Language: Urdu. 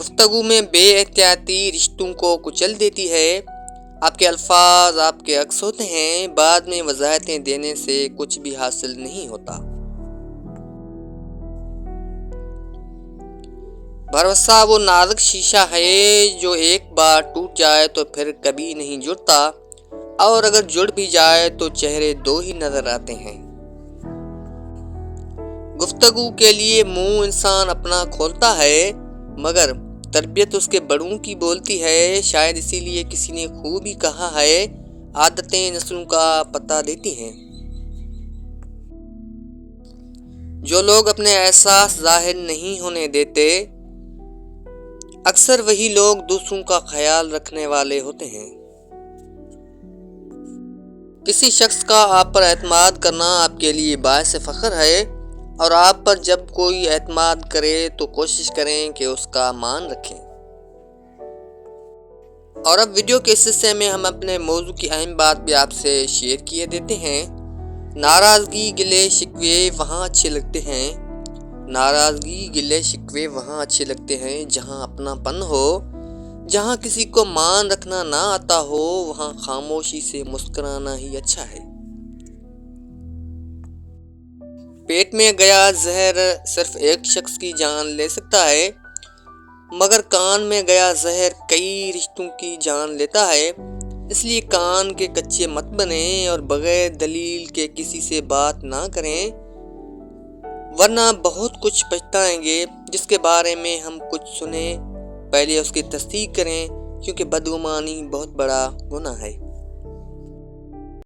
گفتگو میں بے احتیاطی رشتوں کو کچل دیتی ہے۔ آپ کے الفاظ آپ کے عکس ہوتے ہیں، بعد میں وضاحتیں دینے سے کچھ بھی حاصل نہیں ہوتا۔ بھروسہ وہ نازک شیشہ ہے جو ایک بار ٹوٹ جائے تو پھر کبھی نہیں جڑتا، اور اگر جڑ بھی جائے تو چہرے دو ہی نظر آتے ہیں۔ گفتگو کے لیے منہ انسان اپنا کھولتا ہے، مگر تربیت اس کے بڑوں کی بولتی ہے۔ شاید اسی لیے کسی نے خوب ہی کہا ہے، عادتیں نسلوں کا پتہ دیتی ہیں۔ جو لوگ اپنے احساس ظاہر نہیں ہونے دیتے، اکثر وہی لوگ دوسروں کا خیال رکھنے والے ہوتے ہیں۔ کسی شخص کا آپ پر اعتماد کرنا آپ کے لیے باعث فخر ہے، اور آپ پر جب کوئی اعتماد کرے تو کوشش کریں کہ اس کا مان رکھیں۔ اور اب ویڈیو کے اس حصے میں ہم اپنے موضوع کی اہم بات بھی آپ سے شیئر کیے دیتے ہیں۔ ناراضگی گلے شکوے وہاں اچھے لگتے ہیں۔ ناراضگی گلے شکوے وہاں اچھے لگتے ہیں جہاں اپنا پن ہو۔ جہاں کسی کو مان رکھنا نہ آتا ہو، وہاں خاموشی سے مسکرانا ہی اچھا ہے۔ پیٹ میں گیا زہر صرف ایک شخص کی جان لے سکتا ہے، مگر کان میں گیا زہر کئی رشتوں کی جان لیتا ہے۔ اس لیے کان کے کچے مت بنیں اور بغیر دلیل کے کسی سے بات نہ کریں، ورنہ بہت کچھ پچھتائیں گے۔ جس کے بارے میں ہم کچھ سنیں، پہلے اس کی تصدیق کریں، کیونکہ بدگمانی بہت بڑا گناہ ہے۔